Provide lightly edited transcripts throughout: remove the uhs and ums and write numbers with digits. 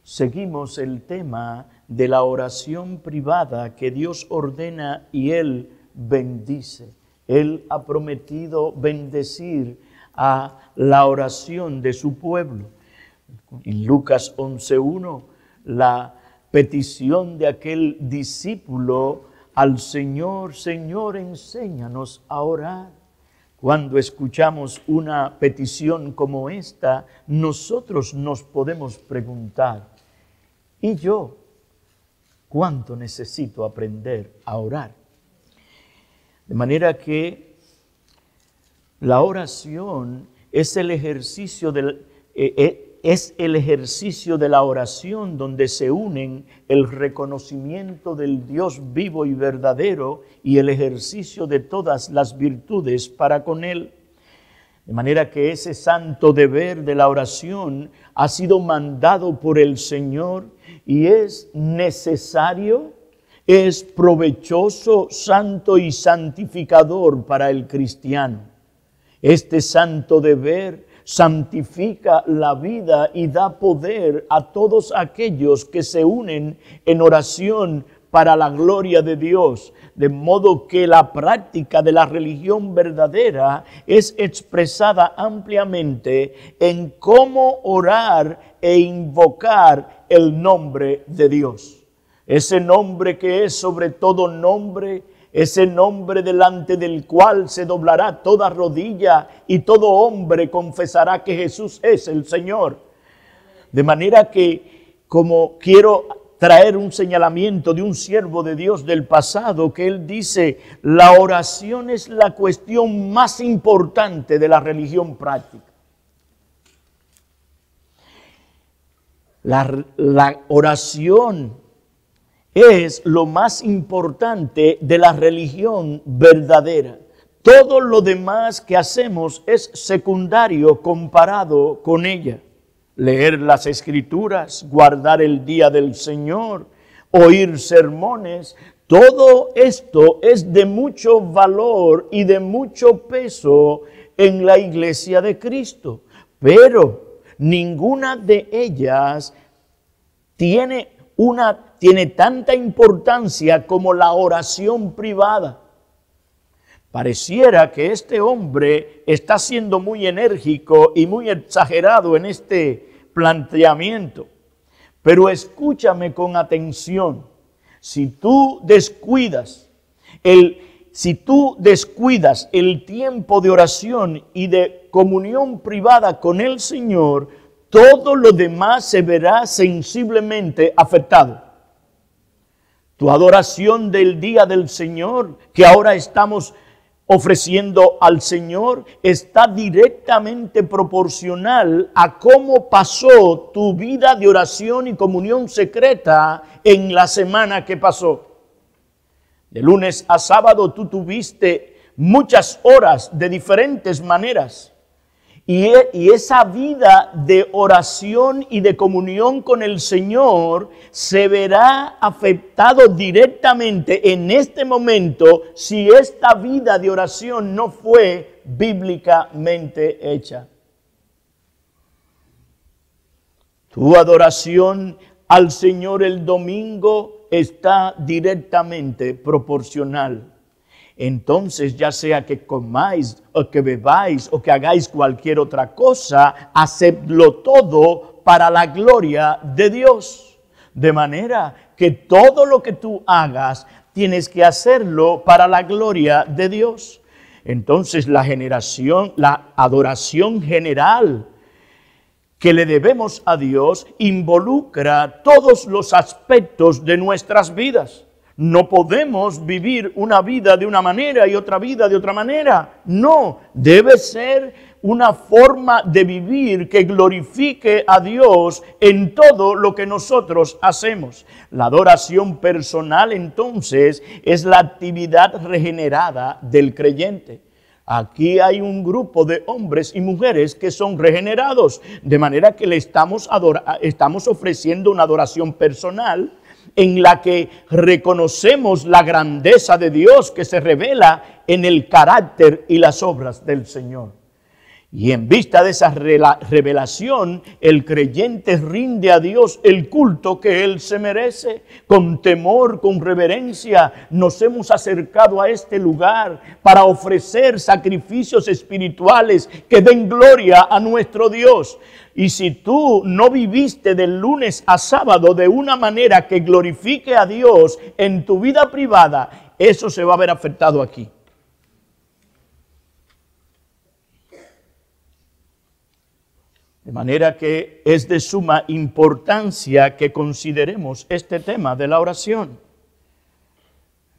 Seguimos el tema de la oración privada que Dios ordena y Él bendice. Él ha prometido bendecir a la oración de su pueblo. En Lucas 11:1, la petición de aquel discípulo al Señor: Señor, enséñanos a orar. Cuando escuchamos una petición como esta, nosotros nos podemos preguntar: ¿y yo cuánto necesito aprender a orar? De manera que la oración es el ejercicio de la oración donde se unen el reconocimiento del Dios vivo y verdadero y el ejercicio de todas las virtudes para con Él. De manera que ese santo deber de la oración ha sido mandado por el Señor y es necesario, es provechoso, santo y santificador para el cristiano. Este santo deber santifica la vida y da poder a todos aquellos que se unen en oración para la gloria de Dios, de modo que la práctica de la religión verdadera es expresada ampliamente en cómo orar e invocar el nombre de Dios. Ese nombre que es sobre todo nombre, ese nombre delante del cual se doblará toda rodilla y todo hombre confesará que Jesús es el Señor. De manera que, como quiero traer un señalamiento de un siervo de Dios del pasado, que él dice: la oración es la cuestión más importante de la religión práctica. La oración es lo más importante de la religión verdadera. Todo lo demás que hacemos es secundario comparado con ella. Leer las Escrituras, guardar el día del Señor, oír sermones, todo esto es de mucho valor y de mucho peso en la iglesia de Cristo. Pero ninguna de ellas tiene tanta importancia como la oración privada. Pareciera que este hombre está siendo muy enérgico y muy exagerado en este planteamiento. Pero escúchame con atención. Si tú descuidas el tiempo de oración y de comunión privada con el Señor, todo lo demás se verá sensiblemente afectado. Tu adoración del día del Señor, que ahora estamos ofreciendo al Señor, está directamente proporcional a cómo pasó tu vida de oración y comunión secreta en la semana que pasó. De lunes a sábado tú tuviste muchas horas de diferentes maneras. Y esa vida de oración y de comunión con el Señor se verá afectado directamente en este momento si esta vida de oración no fue bíblicamente hecha. Tu adoración al Señor el domingo está directamente proporcional. Entonces, ya sea que comáis o que bebáis o que hagáis cualquier otra cosa, hacedlo todo para la gloria de Dios. De manera que todo lo que tú hagas, tienes que hacerlo para la gloria de Dios. Entonces, la adoración general que le debemos a Dios involucra todos los aspectos de nuestras vidas. No podemos vivir una vida de una manera y otra vida de otra manera. No, debe ser una forma de vivir que glorifique a Dios en todo lo que nosotros hacemos. La adoración personal, entonces, es la actividad regenerada del creyente. Aquí hay un grupo de hombres y mujeres que son regenerados, de manera que le estamos ofreciendo una adoración personal en la que reconocemos la grandeza de Dios que se revela en el carácter y las obras del Señor. Y en vista de esa revelación, el creyente rinde a Dios el culto que Él se merece. Con temor, con reverencia, nos hemos acercado a este lugar para ofrecer sacrificios espirituales que den gloria a nuestro Dios. Y si tú no viviste del lunes a sábado de una manera que glorifique a Dios en tu vida privada, eso se va a ver afectado aquí. De manera que es de suma importancia que consideremos este tema de la oración.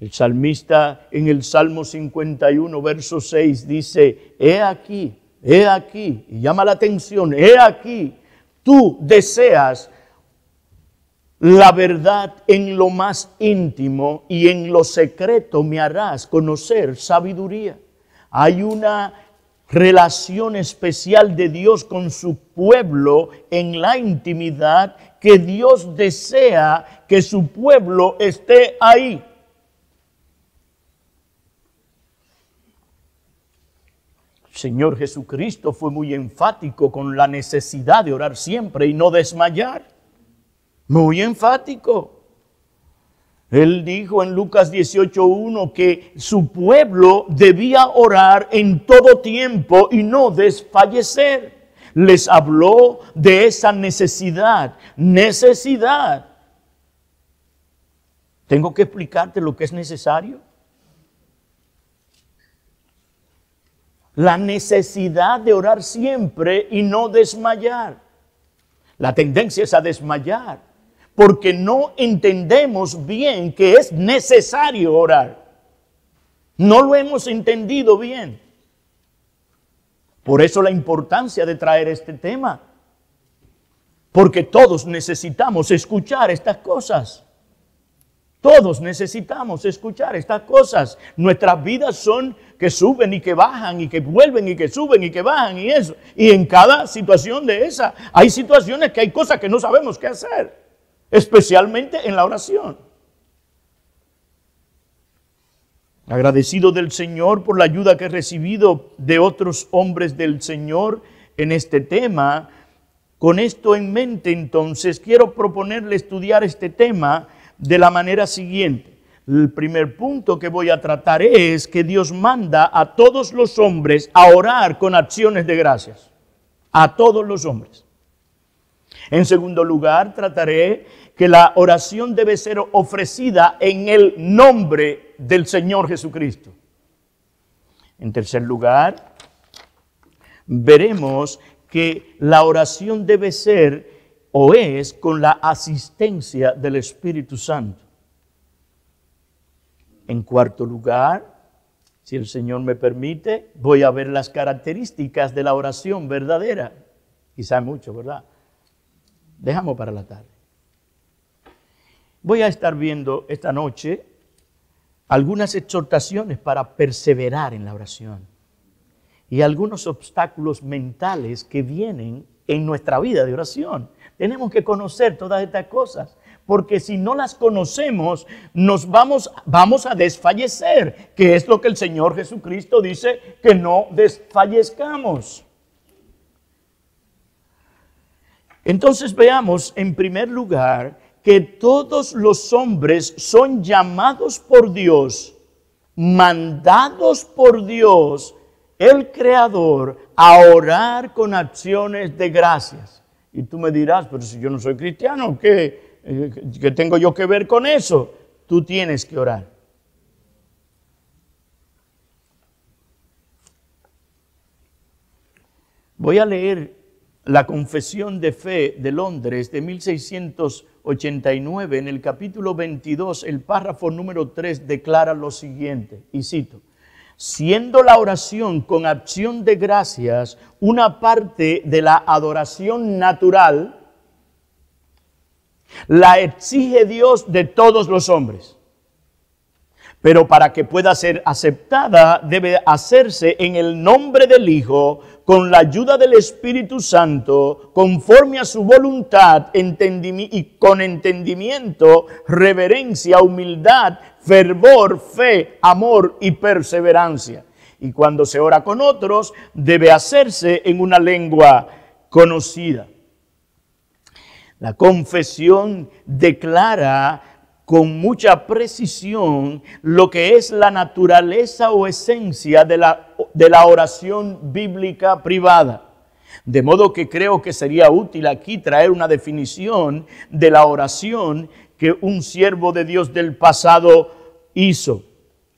El salmista en el Salmo 51, verso 6 dice, he aquí, y llama la atención, he aquí, tú deseas la verdad en lo más íntimo y en lo secreto me harás conocer sabiduría. Hay una relación especial de Dios con su pueblo en la intimidad, que Dios desea que su pueblo esté ahí. El Señor Jesucristo fue muy enfático con la necesidad de orar siempre y no desmayar. Muy enfático. Él dijo en Lucas 18:1 que su pueblo debía orar en todo tiempo y no desfallecer. Les habló de esa necesidad. ¿Tengo que explicarte lo que es necesario? La necesidad de orar siempre y no desmayar. La tendencia es a desmayar, porque no entendemos bien que es necesario orar. No lo hemos entendido bien. Por eso la importancia de traer este tema. Porque todos necesitamos escuchar estas cosas. Todos necesitamos escuchar estas cosas. Nuestras vidas son que suben y que bajan y que vuelven y que suben y que bajan y eso. Y en cada situación de esa hay situaciones que hay cosas que no sabemos qué hacer. Especialmente en la oración. Agradecido del Señor por la ayuda que he recibido de otros hombres del Señor en este tema. Con esto en mente, entonces, quiero proponerle estudiar este tema de la manera siguiente. El primer punto que voy a tratar es que Dios manda a todos los hombres a orar con acciones de gracias. A todos los hombres. En segundo lugar, trataré que la oración debe ser ofrecida en el nombre del Señor Jesucristo. En tercer lugar, veremos que la oración debe ser o es con la asistencia del Espíritu Santo. En cuarto lugar, si el Señor me permite, voy a ver las características de la oración verdadera. Quizá mucho, ¿verdad? Dejamos para la tarde. Voy a estar viendo esta noche algunas exhortaciones para perseverar en la oración y algunos obstáculos mentales que vienen en nuestra vida de oración. Tenemos que conocer todas estas cosas, porque si no las conocemos, nos vamos a desfallecer, que es lo que el Señor Jesucristo dice, que no desfallezcamos. Entonces veamos en primer lugar que todos los hombres son llamados por Dios, mandados por Dios, el Creador, a orar con acciones de gracias. Y tú me dirás, pero si yo no soy cristiano, ¿qué tengo yo que ver con eso? Tú tienes que orar. Voy a leer la Confesión de Fe de Londres de 1689, en el capítulo 22, el párrafo número 3 declara lo siguiente, y cito: siendo la oración con acción de gracias una parte de la adoración natural, la exige Dios de todos los hombres. Pero para que pueda ser aceptada, debe hacerse en el nombre del Hijo, con la ayuda del Espíritu Santo, conforme a su voluntad, y con entendimiento, reverencia, humildad, fervor, fe, amor y perseverancia. Y cuando se ora con otros, debe hacerse en una lengua conocida. La confesión declara con mucha precisión lo que es la naturaleza o esencia de la oración bíblica privada. De modo que creo que sería útil aquí traer una definición de la oración que un siervo de Dios del pasado hizo.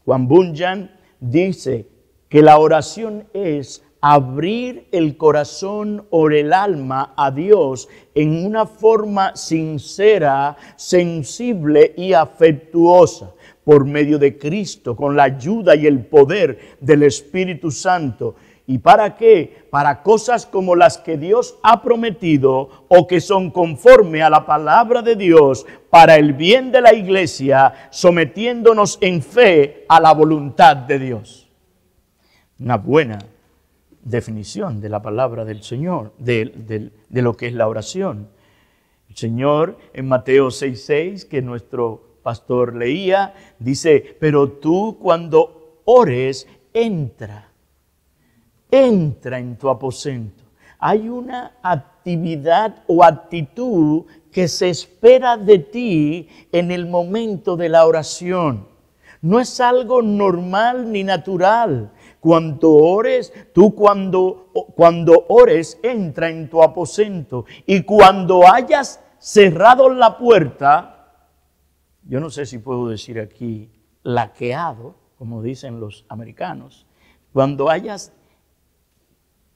Juan Bunyan dice que la oración es abrir el corazón o el alma a Dios en una forma sincera, sensible y afectuosa por medio de Cristo, con la ayuda y el poder del Espíritu Santo. ¿Y para qué? Para cosas como las que Dios ha prometido o que son conforme a la palabra de Dios para el bien de la iglesia, sometiéndonos en fe a la voluntad de Dios. Una buena definición de la palabra del Señor, de lo que es la oración. El Señor en Mateo 6:6, que nuestro pastor leía, dice, pero tú cuando ores, entra en tu aposento. Hay una actividad o actitud que se espera de ti en el momento de la oración. No es algo normal ni natural. Cuando ores, cuando ores, entra en tu aposento. Y cuando hayas cerrado la puerta, yo no sé si puedo decir aquí, laqueado, como dicen los americanos, cuando hayas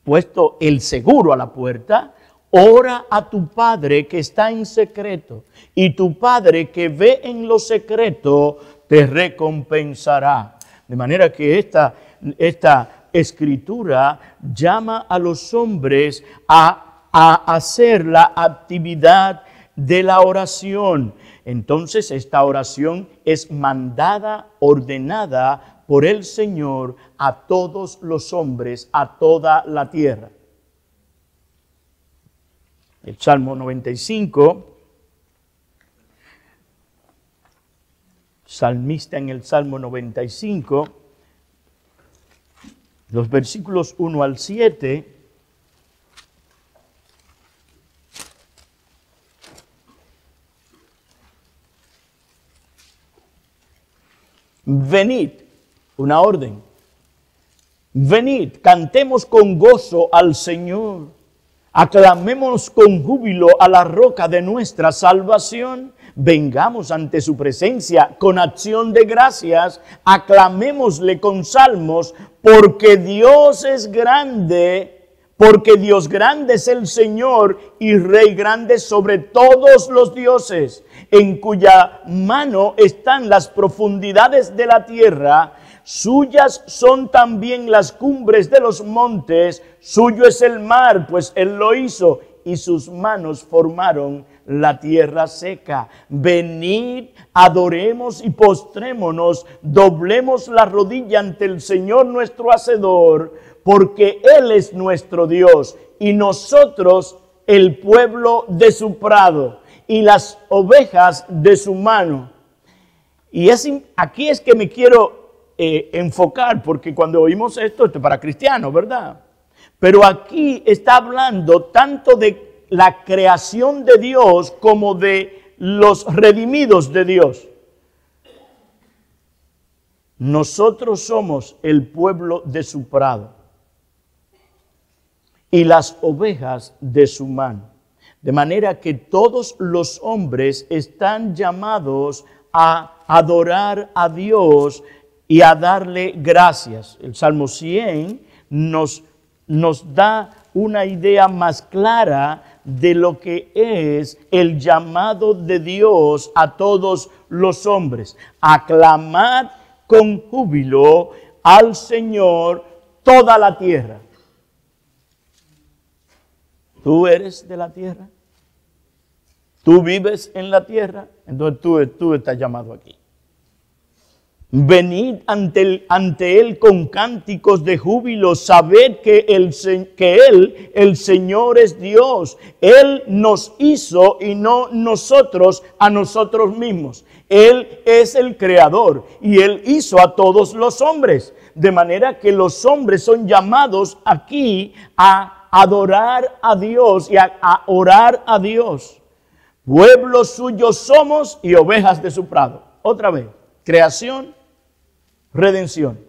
puesto el seguro a la puerta, ora a tu Padre que está en secreto, y tu Padre que ve en lo secreto te recompensará. De manera que esta escritura llama a los hombres a hacer la actividad de la oración. Entonces esta oración es mandada, ordenada por el Señor a todos los hombres, a toda la tierra. El Salmo 95, salmista en el Salmo 95, los versículos 1 al 7, venid, una orden. Venid, cantemos con gozo al Señor. Aclamemos con júbilo a la roca de nuestra salvación. Vengamos ante su presencia con acción de gracias. Aclamémosle con salmos, porque Dios es grande. Porque Dios grande es el Señor y Rey grande sobre todos los dioses, en cuya mano están las profundidades de la tierra. Suyas son también las cumbres de los montes, suyo es el mar, pues Él lo hizo, y sus manos formaron la tierra seca. Venid, adoremos y postrémonos, doblemos la rodilla ante el Señor nuestro Hacedor, porque Él es nuestro Dios, y nosotros el pueblo de su prado, y las ovejas de su mano. Y aquí es que me quiero enfocar, porque cuando oímos esto es para cristianos, ¿verdad? Pero aquí está hablando tanto de la creación de Dios como de los redimidos de Dios. Nosotros somos el pueblo de su prado y las ovejas de su mano. De manera que todos los hombres están llamados a adorar a Dios y a darle gracias. El Salmo 100 nos da una idea más clara de lo que es el llamado de Dios a todos los hombres. Aclamad con júbilo al Señor toda la tierra. ¿Tú eres de la tierra? ¿Tú vives en la tierra? Entonces tú estás llamado aquí. Venid ante él con cánticos de júbilo, sabed que Él, el Señor, es Dios. Él nos hizo y no nosotros a nosotros mismos. Él es el creador y Él hizo a todos los hombres. De manera que los hombres son llamados aquí a adorar a Dios y a orar a Dios. Pueblo suyo somos y ovejas de su prado. Otra vez, creación, redención.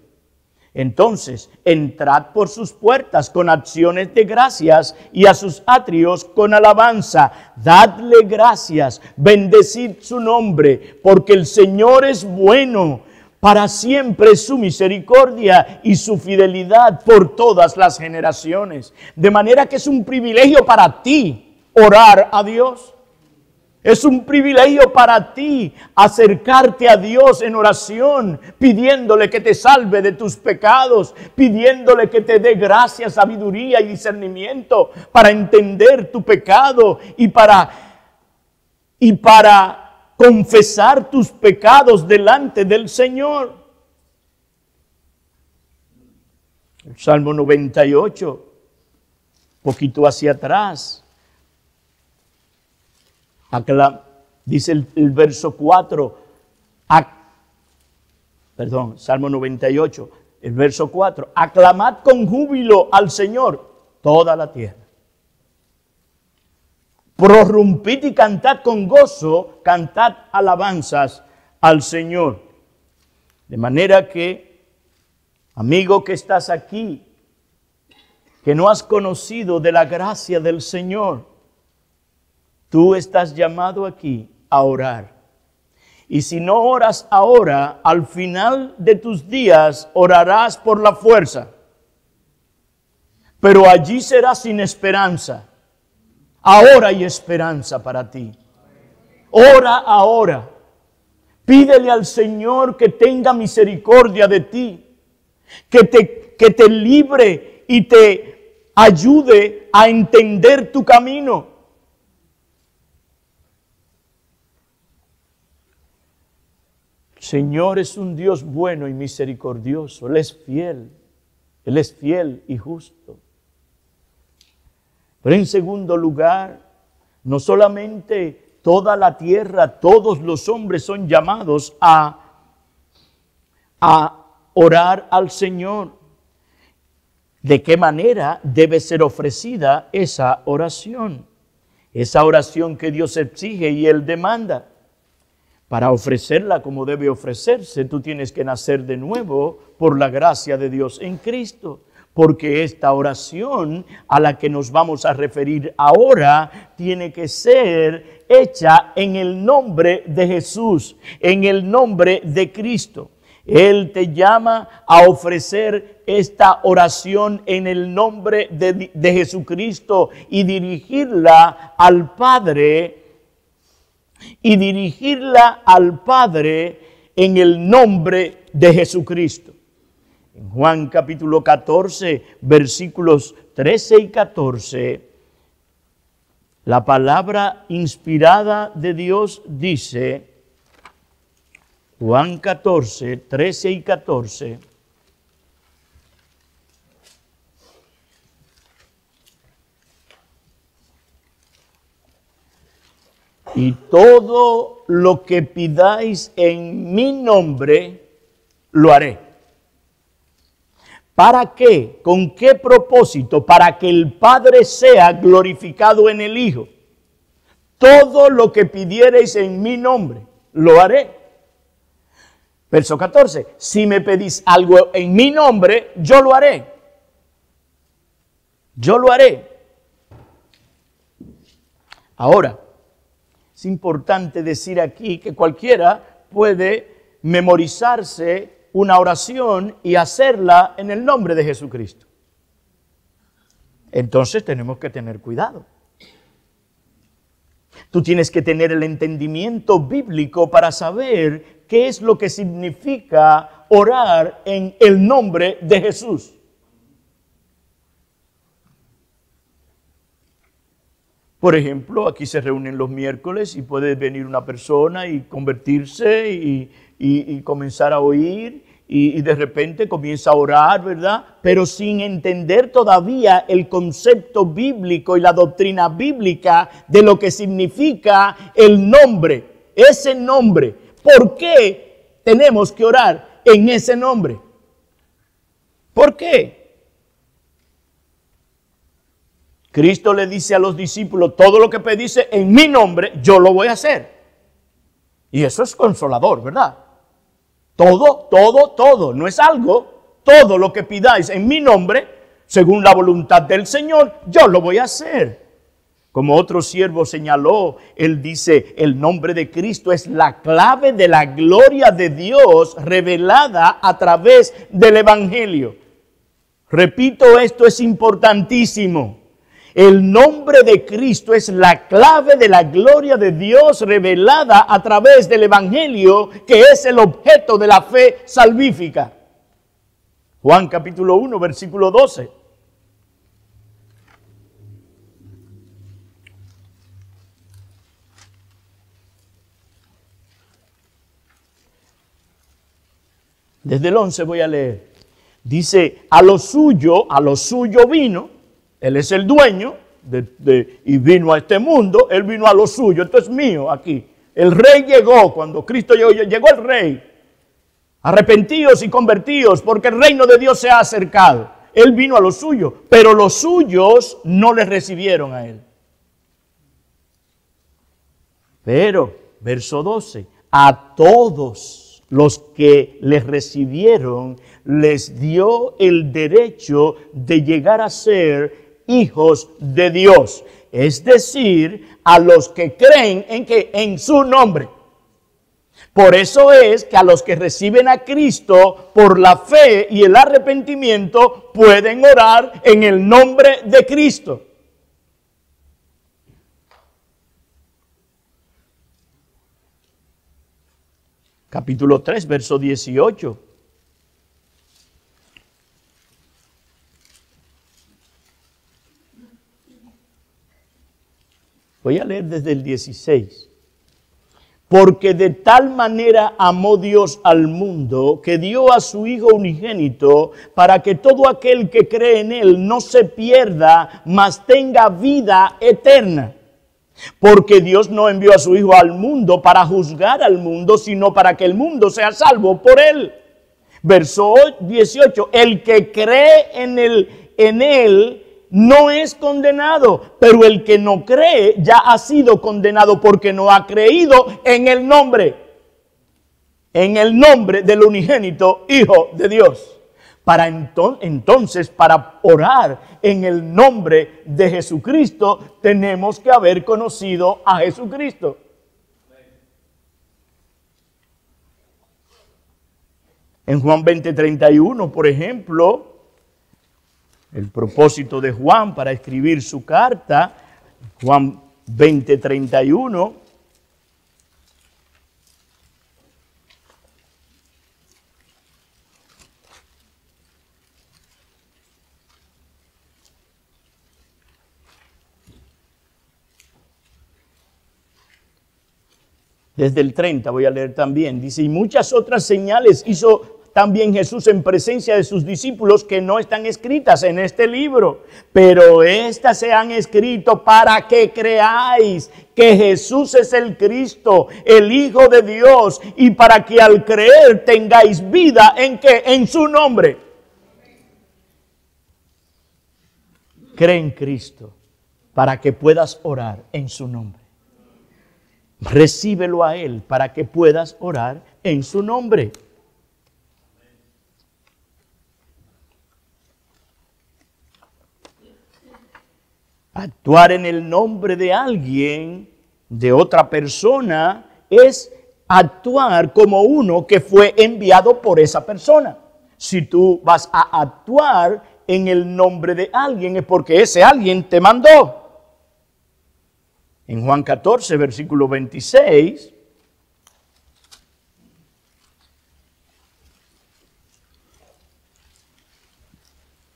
Entonces, entrad por sus puertas con acciones de gracias y a sus atrios con alabanza. Dadle gracias, bendecid su nombre, porque el Señor es bueno. Para siempre es su misericordia y su fidelidad por todas las generaciones. De manera que es un privilegio para ti orar a Dios. Es un privilegio para ti acercarte a Dios en oración, pidiéndole que te salve de tus pecados, pidiéndole que te dé gracia, sabiduría y discernimiento para entender tu pecado y para confesar tus pecados delante del Señor. El Salmo 98, poquito hacia atrás. Dice el verso 4, Salmo 98, el verso 4, aclamad con júbilo al Señor toda la tierra. Prorrumpid y cantad con gozo, cantad alabanzas al Señor. De manera que, amigo que estás aquí, que no has conocido de la gracia del Señor, tú estás llamado aquí a orar. Y si no oras ahora, al final de tus días orarás por la fuerza. Pero allí serás sin esperanza. Ahora hay esperanza para ti. Ora ahora. Pídele al Señor que tenga misericordia de ti. Que te libre y te ayude a entender tu camino. Señor es un Dios bueno y misericordioso. Él es fiel y justo. Pero en segundo lugar, no solamente toda la tierra, todos los hombres son llamados a orar al Señor. ¿De qué manera debe ser ofrecida esa oración? Esa oración que Dios exige y Él demanda. Para ofrecerla como debe ofrecerse, tú tienes que nacer de nuevo por la gracia de Dios en Cristo. Porque esta oración a la que nos vamos a referir ahora tiene que ser hecha en el nombre de Jesús, en el nombre de Cristo. Él te llama a ofrecer esta oración en el nombre de Jesucristo y dirigirla al Padre. Y dirigirla al Padre en el nombre de Jesucristo. En Juan capítulo 14, versículos 13 y 14, la palabra inspirada de Dios dice, Juan 14, 13 y 14, y todo lo que pidáis en mi nombre, lo haré. ¿Para qué? ¿Con qué propósito? Para que el Padre sea glorificado en el Hijo. Todo lo que pidiereis en mi nombre, lo haré. Verso 14. Si me pedís algo en mi nombre, yo lo haré. Yo lo haré. Ahora, es importante decir aquí que cualquiera puede memorizarse una oración y hacerla en el nombre de Jesucristo. Entonces tenemos que tener cuidado. Tú tienes que tener el entendimiento bíblico para saber qué es lo que significa orar en el nombre de Jesús. Por ejemplo, aquí se reúnen los miércoles y puede venir una persona y convertirse y comenzar a oír y de repente comienza a orar, ¿verdad? Pero sin entender todavía el concepto bíblico y la doctrina bíblica de lo que significa el nombre, ese nombre. ¿Por qué tenemos que orar en ese nombre? ¿Por qué? Cristo le dice a los discípulos, todo lo que pedís en mi nombre, yo lo voy a hacer. Y eso es consolador, ¿verdad? Todo, no es algo, todo lo que pidáis en mi nombre, según la voluntad del Señor, yo lo voy a hacer. Como otro siervo señaló, él dice, el nombre de Cristo es la clave de la gloria de Dios revelada a través del Evangelio. Repito, esto es importantísimo. El nombre de Cristo es la clave de la gloria de Dios revelada a través del Evangelio, que es el objeto de la fe salvífica. Juan capítulo 1, versículo 12. Desde el 11 voy a leer. Dice, a lo suyo vino. Él es el dueño y vino a este mundo, él vino a lo suyo, esto es mío aquí. El rey llegó, cuando Cristo llegó el rey. Arrepentíos y convertíos, porque el reino de Dios se ha acercado. Él vino a lo suyo, pero los suyos no le recibieron a él. Pero, verso 12, a todos los que les recibieron, les dio el derecho de llegar a ser hijos de Dios, es decir, a los que creen en su nombre. Por eso es que a los que reciben a Cristo por la fe y el arrepentimiento pueden orar en el nombre de Cristo. Capítulo 3, verso 18. Voy a leer desde el 16. Porque de tal manera amó Dios al mundo, que dio a su Hijo unigénito, para que todo aquel que cree en Él no se pierda, mas tenga vida eterna. Porque Dios no envió a su Hijo al mundo para juzgar al mundo, sino para que el mundo sea salvo por Él. Verso 18, el que cree en Él no es condenado, pero el que no cree ya ha sido condenado porque no ha creído en el nombre del unigénito Hijo de Dios. Entonces, para orar en el nombre de Jesucristo, tenemos que haber conocido a Jesucristo. En Juan 20:31, por ejemplo, el propósito de Juan para escribir su carta, Juan 20:31. Desde el 30 voy a leer también. Dice, y muchas otras señales hizo también Jesús en presencia de sus discípulos que no están escritas en este libro, pero estas se han escrito para que creáis que Jesús es el Cristo, el Hijo de Dios, y para que al creer tengáis vida en su nombre. Cree en Cristo para que puedas orar en su nombre. Recíbelo a Él para que puedas orar en su nombre. Actuar en el nombre de alguien, de otra persona, es actuar como uno que fue enviado por esa persona. Si tú vas a actuar en el nombre de alguien, es porque ese alguien te mandó. En Juan 14, versículo 26,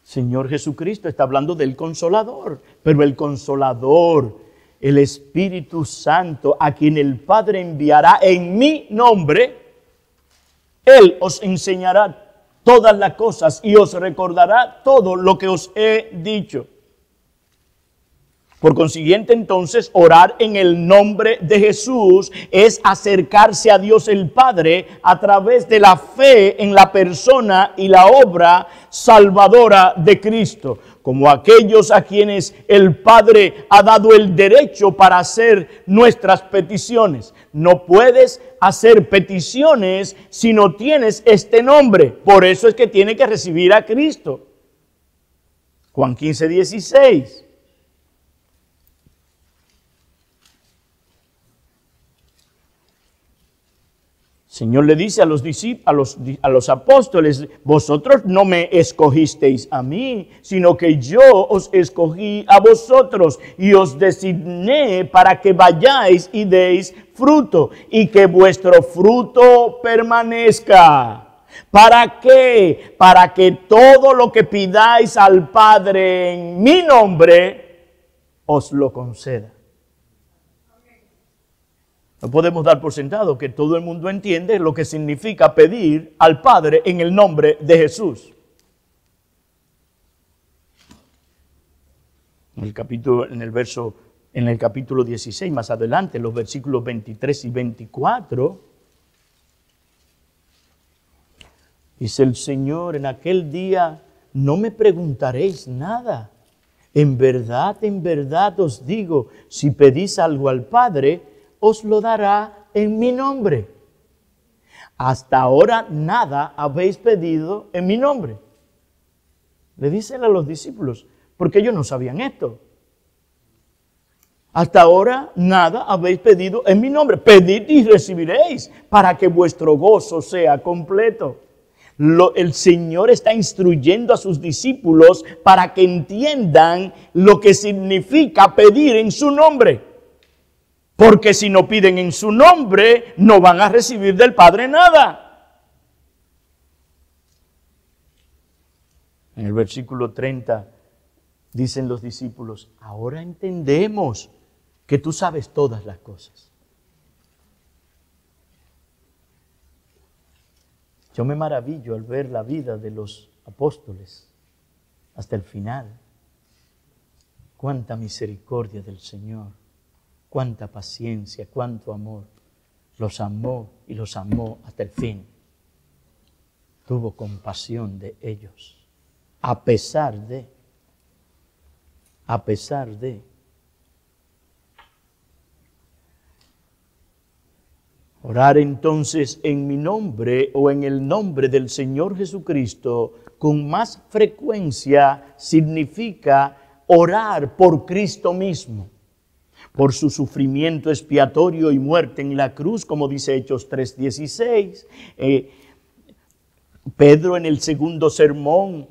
Señor Jesucristo está hablando del Consolador, pero el Consolador el Espíritu Santo, a quien el Padre enviará en mi nombre, Él os enseñará todas las cosas y os recordará todo lo que os he dicho. Por consiguiente, entonces, orar en el nombre de Jesús es acercarse a Dios el Padre a través de la fe en la persona y la obra salvadora de Cristo, como aquellos a quienes el Padre ha dado el derecho para hacer nuestras peticiones. No puedes hacer peticiones si no tienes este nombre. Por eso es que tiene que recibir a Cristo. Juan 15:16. El Señor le dice a los apóstoles: vosotros no me escogisteis a mí, sino que yo os escogí a vosotros y os designé para que vayáis y deis fruto y que vuestro fruto permanezca. ¿Para qué? Para que todo lo que pidáis al Padre en mi nombre os lo conceda. No podemos dar por sentado que todo el mundo entiende lo que significa pedir al Padre en el nombre de Jesús. En el capítulo 16, más adelante, los versículos 23 y 24, dice el Señor: en aquel día no me preguntaréis nada. En verdad os digo, si pedís algo al Padre, os lo dará en mi nombre. Hasta ahora nada habéis pedido en mi nombre. Le dicen a los discípulos, porque ellos no sabían esto. Hasta ahora nada habéis pedido en mi nombre. Pedid y recibiréis, para que vuestro gozo sea completo. El Señor está instruyendo a sus discípulos para que entiendan lo que significa pedir en su nombre. Porque si no piden en su nombre, no van a recibir del Padre nada. En el versículo 30 dicen los discípulos: ahora entendemos que tú sabes todas las cosas. Yo me maravillo al ver la vida de los apóstoles hasta el final. Cuánta misericordia del Señor. Cuánta paciencia, cuánto amor. Los amó y los amó hasta el fin. Tuvo compasión de ellos, a pesar de. Orar entonces en mi nombre o en el nombre del Señor Jesucristo con más frecuencia significa orar por Cristo mismo, por su sufrimiento expiatorio y muerte en la cruz, como dice Hechos 3:16. Pedro en el segundo sermón,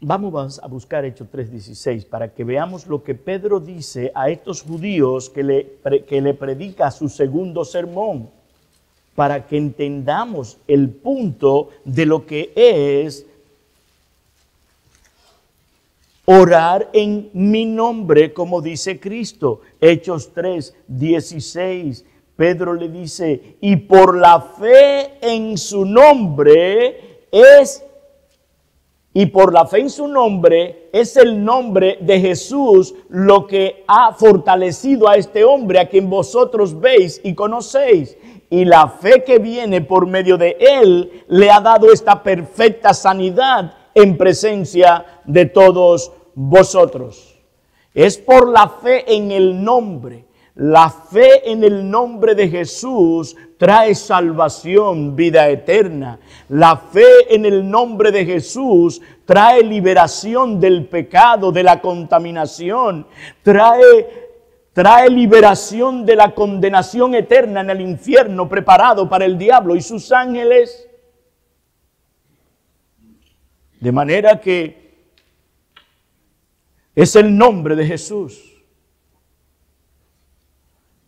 vamos a buscar Hechos 3:16 para que veamos lo que Pedro dice a estos judíos que le predica su segundo sermón, para que entendamos el punto de lo que es orar en mi nombre, como dice Cristo. Hechos 3:16, Pedro le dice: y por la fe en su nombre es el nombre de Jesús lo que ha fortalecido a este hombre, a quien vosotros veis y conocéis. Y la fe que viene por medio de él le ha dado esta perfecta sanidad en presencia de todos vosotros. Es por la fe en el nombre. La fe en el nombre de Jesús trae salvación, vida eterna. La fe en el nombre de Jesús trae liberación del pecado, de la contaminación. Trae liberación de la condenación eterna en el infierno preparado para el diablo y sus ángeles. De manera que es el nombre de Jesús.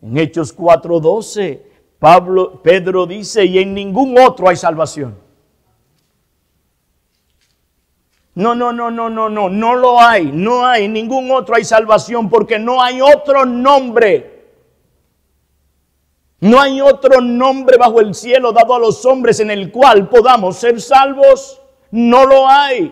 En Hechos 4:12, Pedro dice: y en ningún otro hay salvación. No, no, no, no, no, no, no lo hay, no hay, ningún otro hay salvación porque no hay otro nombre. No hay otro nombre bajo el cielo dado a los hombres en el cual podamos ser salvos. No lo hay.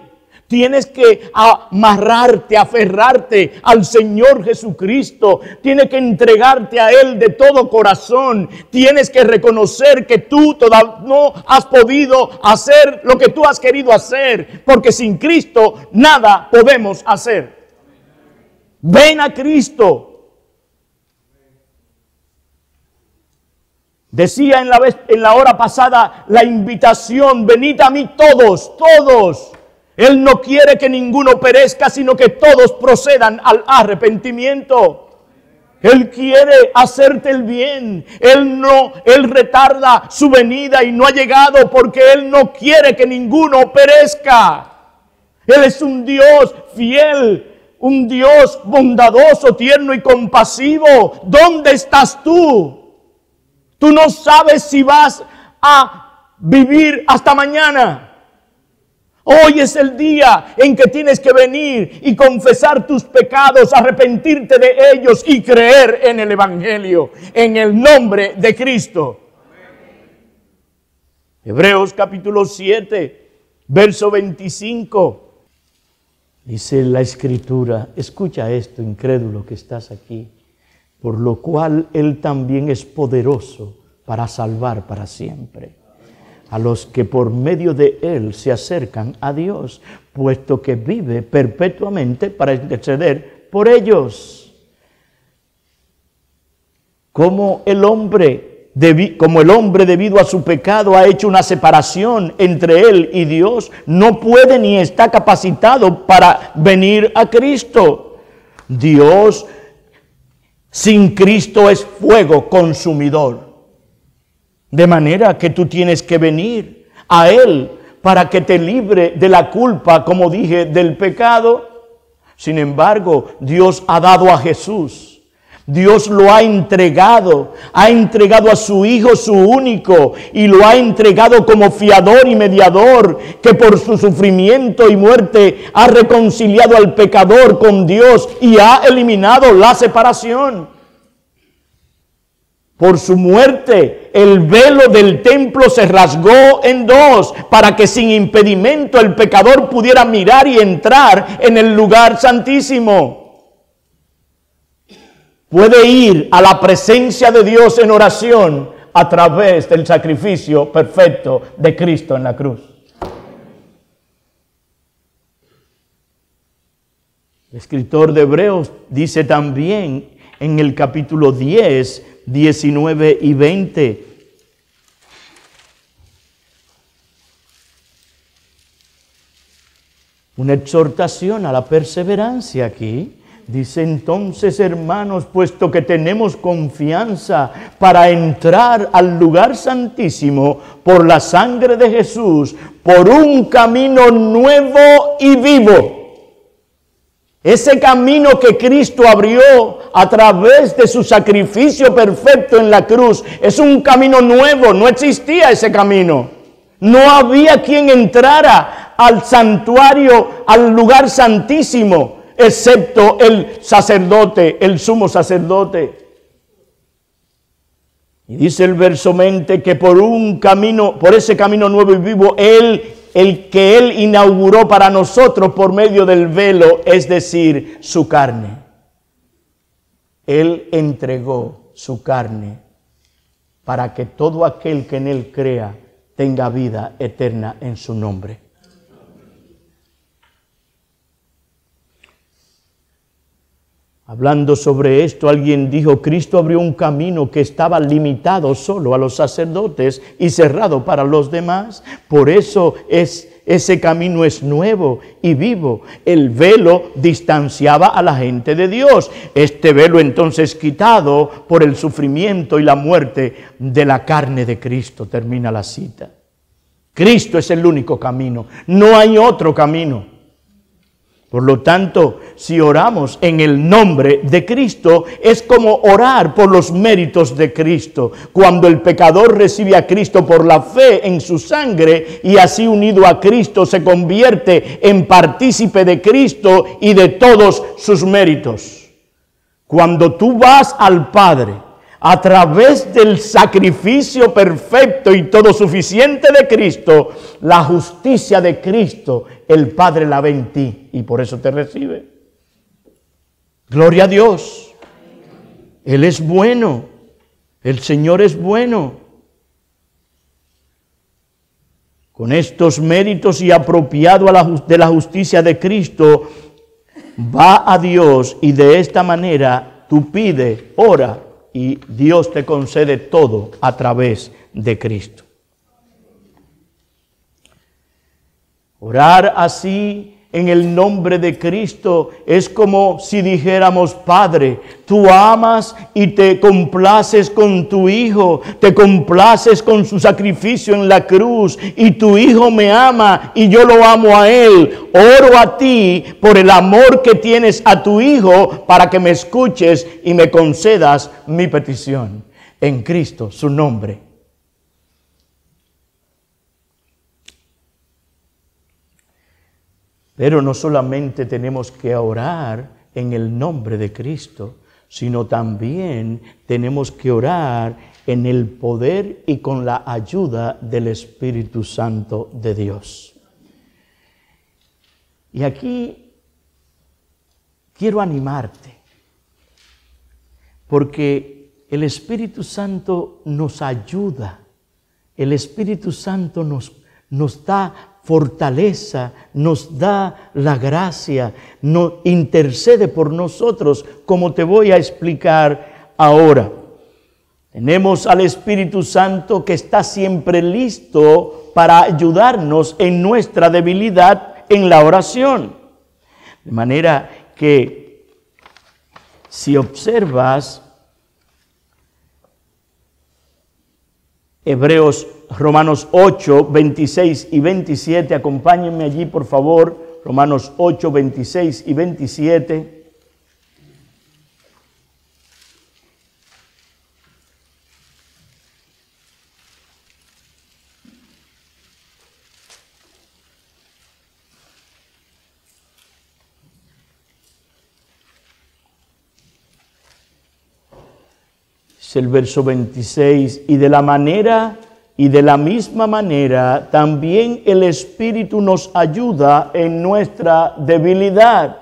Tienes que amarrarte, aferrarte al Señor Jesucristo. Tienes que entregarte a Él de todo corazón. Tienes que reconocer que tú todavía no has podido hacer lo que tú has querido hacer. Porque sin Cristo nada podemos hacer. Ven a Cristo. Decía en la hora pasada la invitación, venid a mí todos, todos. Él no quiere que ninguno perezca, sino que todos procedan al arrepentimiento. Él quiere hacerte el bien. Él retarda su venida y no ha llegado porque Él no quiere que ninguno perezca. Él es un Dios fiel, un Dios bondadoso, tierno y compasivo. ¿Dónde estás tú? Tú no sabes si vas a vivir hasta mañana. Hoy es el día en que tienes que venir y confesar tus pecados, arrepentirte de ellos y creer en el Evangelio, en el nombre de Cristo. Hebreos capítulo 7, verso 25. Dice la Escritura, escucha esto, incrédulo que estás aquí, por lo cual Él también es poderoso para salvar para siempre a los que por medio de Él se acercan a Dios, puesto que vive perpetuamente para interceder por ellos. Como el hombre debido a su pecado ha hecho una separación entre Él y Dios, no puede ni está capacitado para venir a Cristo. Dios sin Cristo es fuego consumidor. De manera que tú tienes que venir a Él para que te libre de la culpa, como dije, del pecado. Sin embargo, Dios ha dado a Jesús. Dios lo ha entregado a su Hijo, su único, y lo ha entregado como fiador y mediador, que por su sufrimiento y muerte ha reconciliado al pecador con Dios y ha eliminado la separación. Por su muerte, el velo del templo se rasgó en dos, para que sin impedimento el pecador pudiera mirar y entrar en el lugar santísimo. Puede ir a la presencia de Dios en oración a través del sacrificio perfecto de Cristo en la cruz. El escritor de Hebreos dice también en el capítulo 10, 19 y 20. Una exhortación a la perseverancia aquí. Dice entonces, hermanos, puesto que tenemos confianza para entrar al lugar santísimo por la sangre de Jesús, por un camino nuevo y vivo. Ese camino que Cristo abrió a través de su sacrificio perfecto en la cruz es un camino nuevo. No existía ese camino. No había quien entrara al santuario, al lugar santísimo, excepto el sacerdote, el sumo sacerdote. Y dice el verso 20 que por ese camino nuevo y vivo, el que Él inauguró para nosotros por medio del velo, es decir, su carne. Él entregó su carne para que todo aquel que en Él crea tenga vida eterna en su nombre. Hablando sobre esto, alguien dijo, Cristo abrió un camino que estaba limitado solo a los sacerdotes y cerrado para los demás. Por eso ese camino es nuevo y vivo. El velo distanciaba a la gente de Dios. Este velo entonces quitado por el sufrimiento y la muerte de la carne de Cristo. Termina la cita. Cristo es el único camino. No hay otro camino. Por lo tanto, si oramos en el nombre de Cristo, es como orar por los méritos de Cristo. Cuando el pecador recibe a Cristo por la fe en su sangre y así unido a Cristo se convierte en partícipe de Cristo y de todos sus méritos. Cuando tú vas al Padre a través del sacrificio perfecto y todo suficiente de Cristo, la justicia de Cristo, el Padre la ve en ti y por eso te recibe. Gloria a Dios. Él es bueno. El Señor es bueno. Con estos méritos y apropiado de la justicia de Cristo, va a Dios y de esta manera tú pide, ora, y Dios te concede todo a través de Cristo. Orar así en el nombre de Cristo es como si dijéramos: Padre, tú amas y te complaces con tu Hijo, te complaces con su sacrificio en la cruz, y tu Hijo me ama y yo lo amo a Él. Oro a ti por el amor que tienes a tu Hijo para que me escuches y me concedas mi petición. En Cristo, su nombre. Pero no solamente tenemos que orar en el nombre de Cristo, sino también tenemos que orar en el poder y con la ayuda del Espíritu Santo de Dios. Y aquí quiero animarte, porque el Espíritu Santo nos ayuda, el Espíritu Santo nos da fortaleza, nos da la gracia, nos intercede por nosotros, como te voy a explicar ahora. Tenemos al Espíritu Santo que está siempre listo para ayudarnos en nuestra debilidad en la oración. De manera que si observas Romanos 8, 26 y 27, acompáñenme allí por favor, Romanos 8, 26 y 27. Es el verso 26, y de la misma manera también el Espíritu nos ayuda en nuestra debilidad,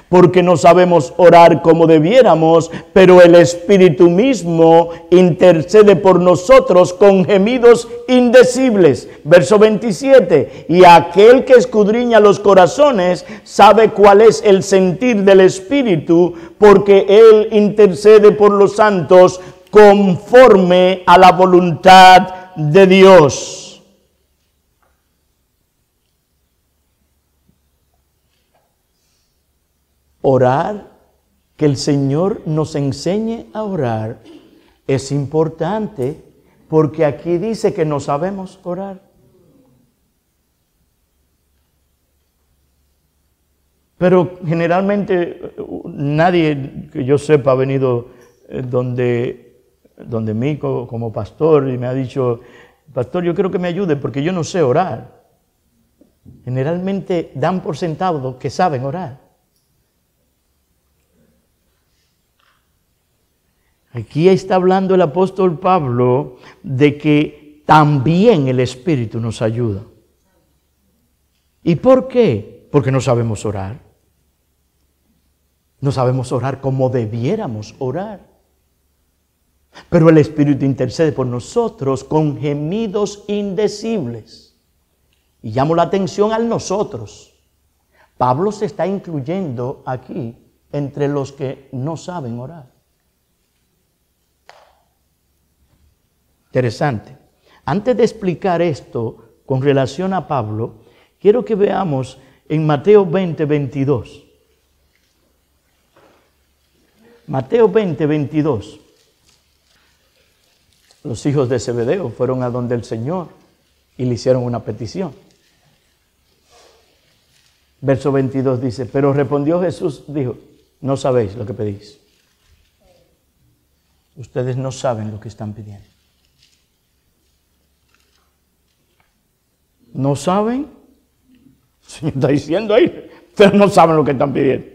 porque no sabemos orar como debiéramos, pero el Espíritu mismo intercede por nosotros con gemidos indecibles. Verso 27, y aquel que escudriña los corazones sabe cuál es el sentir del Espíritu, porque Él intercede por los santos conforme a la voluntad de Dios. Orar, que el Señor nos enseñe a orar, es importante, porque aquí dice que no sabemos orar. Pero generalmente nadie que yo sepa ha venido donde mí como pastor y me ha dicho: pastor, yo quiero que me ayude porque yo no sé orar. Generalmente dan por sentado que saben orar. Aquí está hablando el apóstol Pablo de que también el Espíritu nos ayuda. ¿Y por qué? Porque no sabemos orar. No sabemos orar como debiéramos orar. Pero el Espíritu intercede por nosotros con gemidos indecibles. Y llamo la atención al nosotros. Pablo se está incluyendo aquí entre los que no saben orar. Interesante. Antes de explicar esto con relación a Pablo, quiero que veamos en Mateo 20, 22. Mateo 20, 22. Los hijos de Zebedeo fueron a donde el Señor y le hicieron una petición. Verso 22 dice, pero respondió Jesús, dijo, no sabéis lo que pedís. Ustedes no saben lo que están pidiendo. ¿No saben? El Señor está diciendo ahí, ustedes no saben lo que están pidiendo.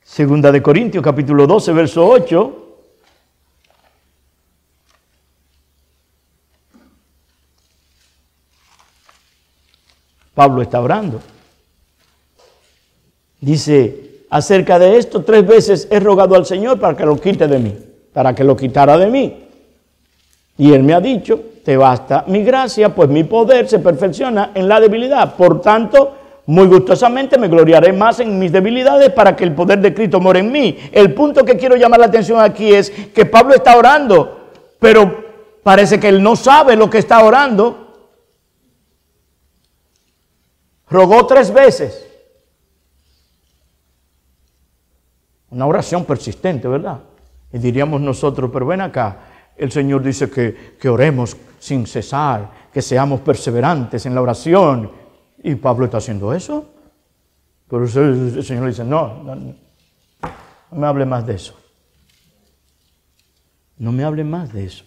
Segunda de Corintios, capítulo 12, verso 8. Pablo está orando. Dice, acerca de esto 3 veces he rogado al Señor para que lo quite de mí, para que lo quitara de mí. Y Él me ha dicho, te basta mi gracia, pues mi poder se perfecciona en la debilidad. Por tanto, muy gustosamente me gloriaré más en mis debilidades para que el poder de Cristo more en mí. El punto que quiero llamar la atención aquí es que Pablo está orando, pero parece que él no sabe lo que está orando. Rogó 3 veces. Una oración persistente, ¿verdad? Y diríamos nosotros, pero ven acá, el Señor dice que oremos sin cesar, que seamos perseverantes en la oración. Y Pablo está haciendo eso. Pero el Señor le dice, no me hable más de eso. No me hable más de eso.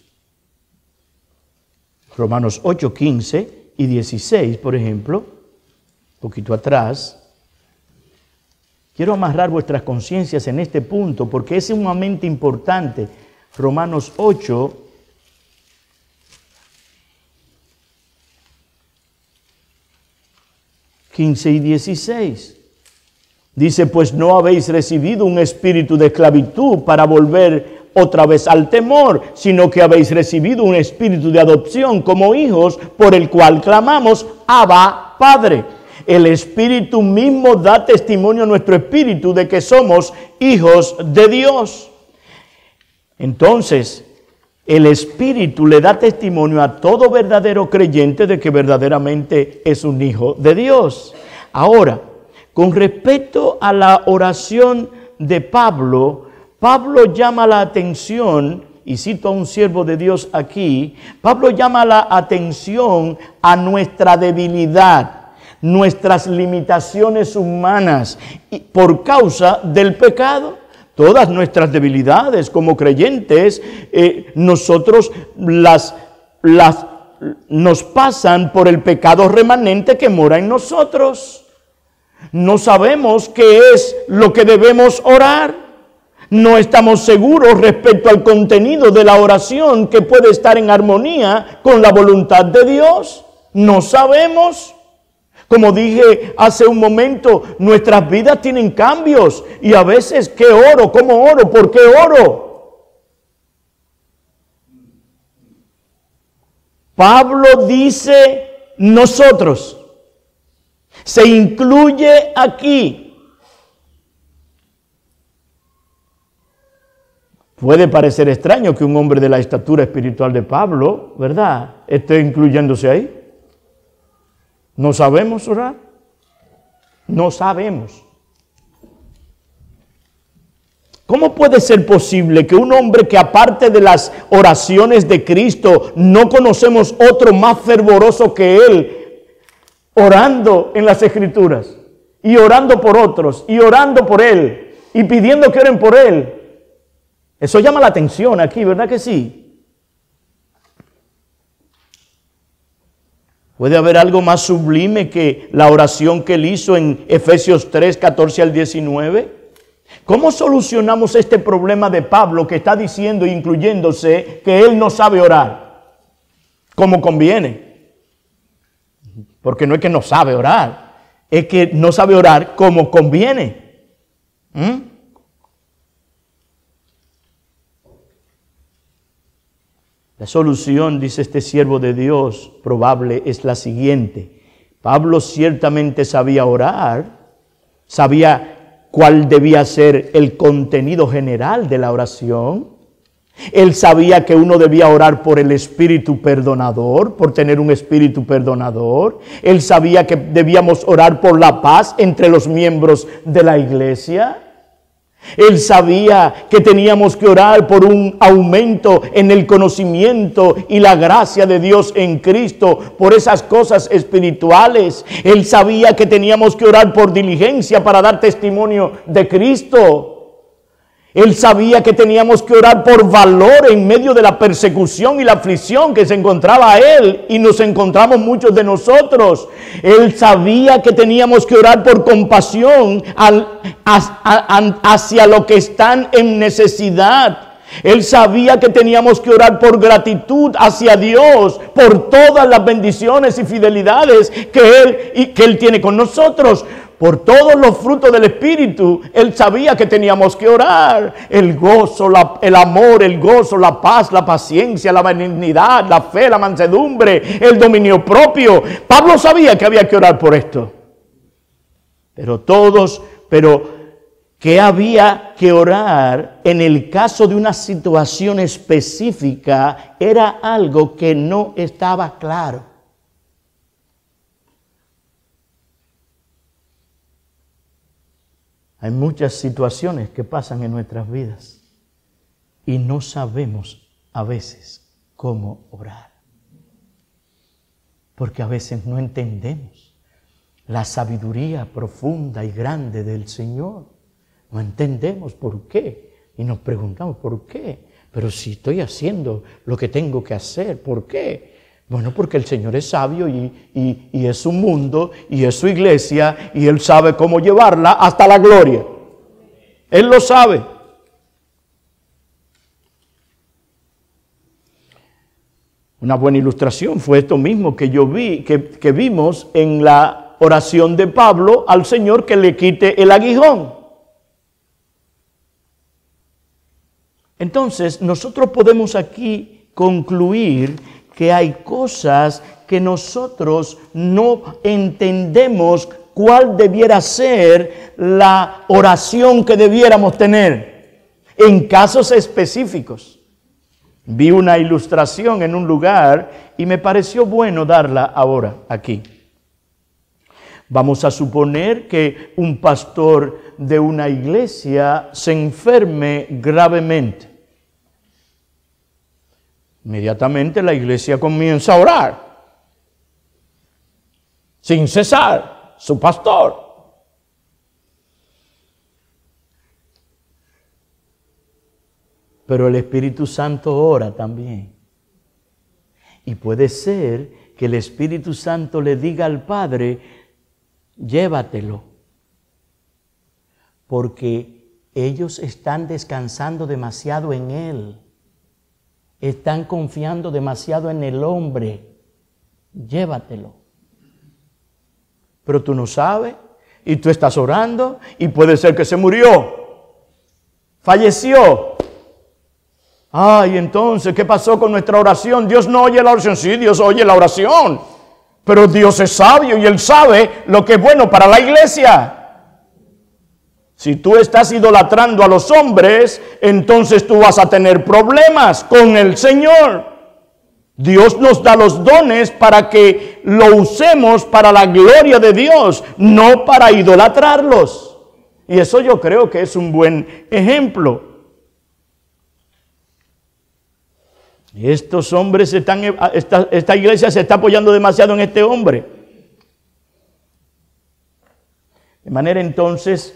Romanos 8, 15 y 16, por ejemplo, un poquito atrás. Quiero amarrar vuestras conciencias en este punto porque es sumamente importante. Romanos 8, 15 y 16. Dice, pues no habéis recibido un espíritu de esclavitud para volver otra vez al temor, sino que habéis recibido un espíritu de adopción como hijos, por el cual clamamos, Abba, Padre. El Espíritu mismo da testimonio a nuestro espíritu de que somos hijos de Dios. Entonces, el Espíritu le da testimonio a todo verdadero creyente de que verdaderamente es un hijo de Dios. Ahora, con respecto a la oración de Pablo, Pablo llama la atención, y cito a un siervo de Dios aquí, Pablo llama la atención a nuestra debilidad, nuestras limitaciones humanas por causa del pecado. Todas nuestras debilidades como creyentes, nosotros nos pasan por el pecado remanente que mora en nosotros. No sabemos qué es lo que debemos orar. No estamos seguros respecto al contenido de la oración que puede estar en armonía con la voluntad de Dios. No sabemos. Como dije hace un momento, nuestras vidas tienen cambios y a veces, ¿qué oro? ¿Cómo oro? ¿Por qué oro? Pablo dice nosotros. Se incluye aquí. Puede parecer extraño que un hombre de la estatura espiritual de Pablo, ¿verdad?, esté incluyéndose ahí. ¿No sabemos orar? No sabemos. ¿Cómo puede ser posible que un hombre que aparte de las oraciones de Cristo no conocemos otro más fervoroso que él, orando en las Escrituras y orando por otros y orando por él y pidiendo que oren por él? Eso llama la atención aquí, ¿verdad que sí? ¿Puede haber algo más sublime que la oración que él hizo en Efesios 3, 14 al 19? ¿Cómo solucionamos este problema de Pablo que está diciendo, incluyéndose, que él no sabe orar como conviene? Porque no es que no sabe orar, es que no sabe orar como conviene. La solución, dice este siervo de Dios, probable es la siguiente. Pablo ciertamente sabía orar, sabía cuál debía ser el contenido general de la oración. Él sabía que uno debía orar por el espíritu perdonador, por tener un espíritu perdonador. Él sabía que debíamos orar por la paz entre los miembros de la iglesia. Él sabía que teníamos que orar por un aumento en el conocimiento y la gracia de Dios en Cristo, por esas cosas espirituales. Él sabía que teníamos que orar por diligencia para dar testimonio de Cristo. Él sabía que teníamos que orar por valor en medio de la persecución y la aflicción que se encontraba él y nos encontramos muchos de nosotros. Él sabía que teníamos que orar por compasión hacia los que están en necesidad. Él sabía que teníamos que orar por gratitud hacia Dios, por todas las bendiciones y fidelidades que Él tiene con nosotros. Por todos los frutos del Espíritu, Él sabía que teníamos que orar. El gozo, el amor, el gozo, la paz, la paciencia, la benignidad, la fe, la mansedumbre, el dominio propio. Pablo sabía que había que orar por esto. Pero que había que orar en el caso de una situación específica era algo que no estaba claro. Hay muchas situaciones que pasan en nuestras vidas y no sabemos a veces cómo orar. Porque a veces no entendemos la sabiduría profunda y grande del Señor. No entendemos por qué y nos preguntamos por qué. Pero si estoy haciendo lo que tengo que hacer, ¿por qué? Bueno, porque el Señor es sabio y es su mundo y es su iglesia y Él sabe cómo llevarla hasta la gloria. Él lo sabe. Una buena ilustración fue esto mismo que que vimos en la oración de Pablo al Señor que le quite el aguijón. Entonces, nosotros podemos aquí concluir que hay cosas que nosotros no entendemos cuál debiera ser la oración que debiéramos tener en casos específicos. Vi una ilustración en un lugar y me pareció bueno darla ahora aquí. Vamos a suponer que un pastor de una iglesia se enferme gravemente. Inmediatamente la iglesia comienza a orar, sin cesar, su pastor. Pero el Espíritu Santo ora también. Y puede ser que el Espíritu Santo le diga al Padre, llévatelo, porque ellos están descansando demasiado en Él. Están confiando demasiado en el hombre. Llévatelo. Pero tú no sabes y tú estás orando y puede ser que se murió, falleció. Ay, entonces, ¿qué pasó con nuestra oración? Dios no oye la oración. Sí, Dios oye la oración, pero Dios es sabio y Él sabe lo que es bueno para la iglesia. Si tú estás idolatrando a los hombres, entonces tú vas a tener problemas con el Señor. Dios nos da los dones para que lo usemos para la gloria de Dios, no para idolatrarlos. Y eso yo creo que es un buen ejemplo. Estos hombres esta iglesia se está apoyando demasiado en este hombre. De manera entonces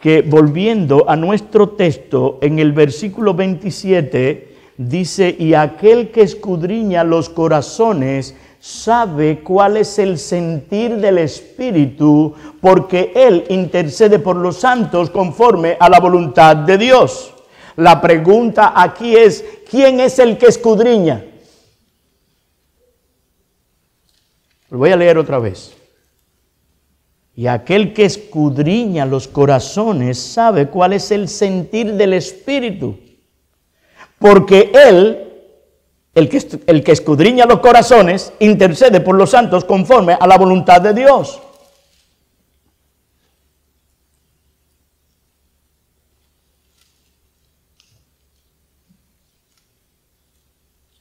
que volviendo a nuestro texto, en el versículo 27, dice, y aquel que escudriña los corazones sabe cuál es el sentir del Espíritu, porque Él intercede por los santos conforme a la voluntad de Dios. La pregunta aquí es, ¿quién es el que escudriña? Lo voy a leer otra vez. Y aquel que escudriña los corazones sabe cuál es el sentir del Espíritu. Porque Él, el que escudriña los corazones, intercede por los santos conforme a la voluntad de Dios.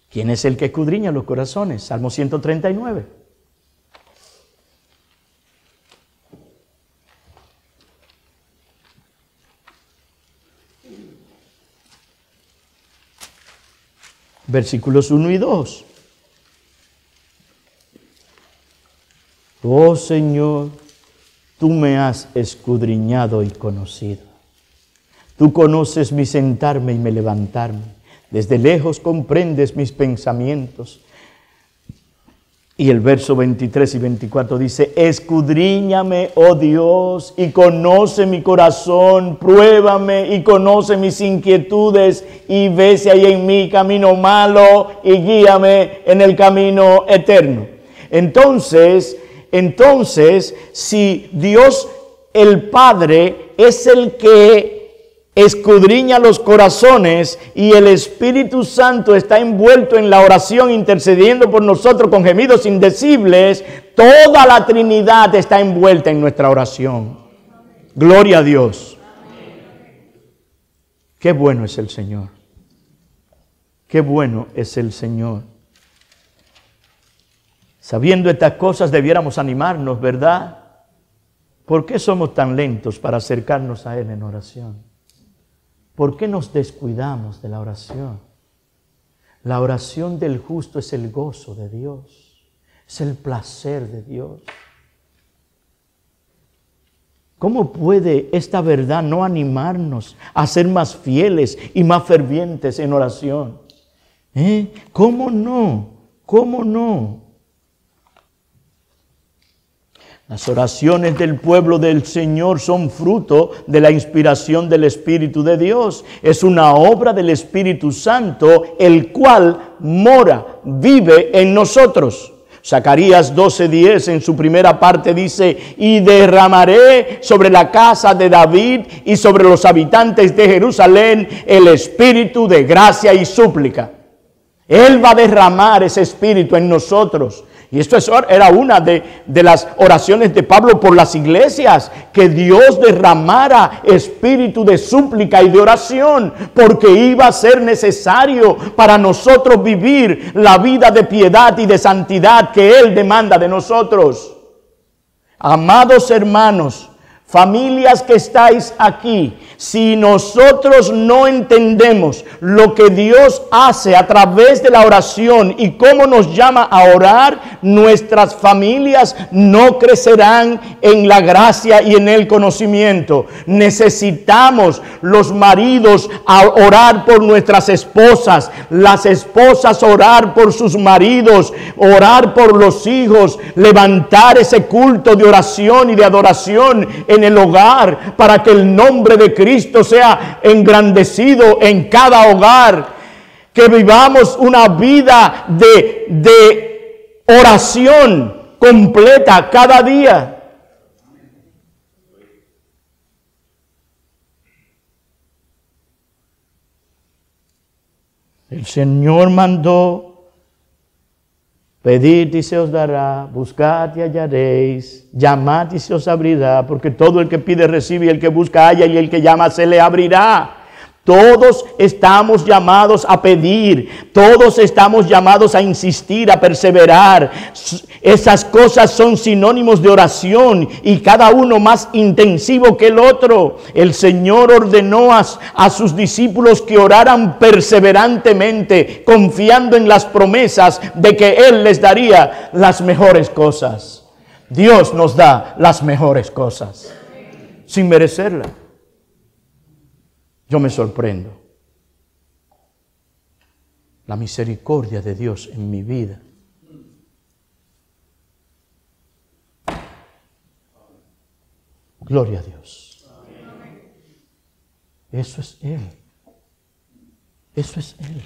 ¿Quién es el que escudriña los corazones? Salmo 139. Versículos 1 y 2. Oh Señor, tú me has escudriñado y conocido. Tú conoces mi sentarme y mi levantarme. Desde lejos comprendes mis pensamientos. Y el verso 23 y 24 dice, escudriñame, oh Dios, y conoce mi corazón, pruébame y conoce mis inquietudes, y ve si hay en mí camino malo, y guíame en el camino eterno. Entonces, si Dios el Padre es el que escudriña los corazones y el Espíritu Santo está envuelto en la oración intercediendo por nosotros con gemidos indecibles, toda la Trinidad está envuelta en nuestra oración. Gloria a Dios. Qué bueno es el Señor. Qué bueno es el Señor. Sabiendo estas cosas debiéramos animarnos, ¿verdad? ¿Por qué somos tan lentos para acercarnos a Él en oración? ¿Por qué nos descuidamos de la oración? La oración del justo es el gozo de Dios, es el placer de Dios. ¿Cómo puede esta verdad no animarnos a ser más fieles y más fervientes en oración? ¿Cómo no? ¿Cómo no? Las oraciones del pueblo del Señor son fruto de la inspiración del Espíritu de Dios. Es una obra del Espíritu Santo, el cual mora, vive en nosotros. Zacarías 12:10 en su primera parte dice, y derramaré sobre la casa de David y sobre los habitantes de Jerusalén el espíritu de gracia y súplica. Él va a derramar ese espíritu en nosotros. Y esto era una de las oraciones de Pablo por las iglesias, que Dios derramara espíritu de súplica y de oración, porque iba a ser necesario para nosotros vivir la vida de piedad y de santidad que Él demanda de nosotros. Amados hermanos, familias que estáis aquí, si nosotros no entendemos lo que Dios hace a través de la oración y cómo nos llama a orar, nuestras familias no crecerán en la gracia y en el conocimiento. Necesitamos los maridos a orar por nuestras esposas, las esposas orar por sus maridos, orar por los hijos, levantar ese culto de oración y de adoración en el hogar para que el nombre de Cristo sea engrandecido en cada hogar. Que vivamos una vida de oración completa cada día. El Señor mandó: pedid y se os dará, buscad y hallaréis, llamad y se os abrirá, porque todo el que pide recibe, y el que busca halla, y el que llama se le abrirá. Todos estamos llamados a pedir, todos estamos llamados a insistir, a perseverar. Esas cosas son sinónimos de oración y cada uno más intensivo que el otro. El Señor ordenó a sus discípulos que oraran perseverantemente, confiando en las promesas de que Él les daría las mejores cosas. Dios nos da las mejores cosas sin merecerlas. Yo me sorprendo. La misericordia de Dios en mi vida. Gloria a Dios. Eso es Él. Eso es Él.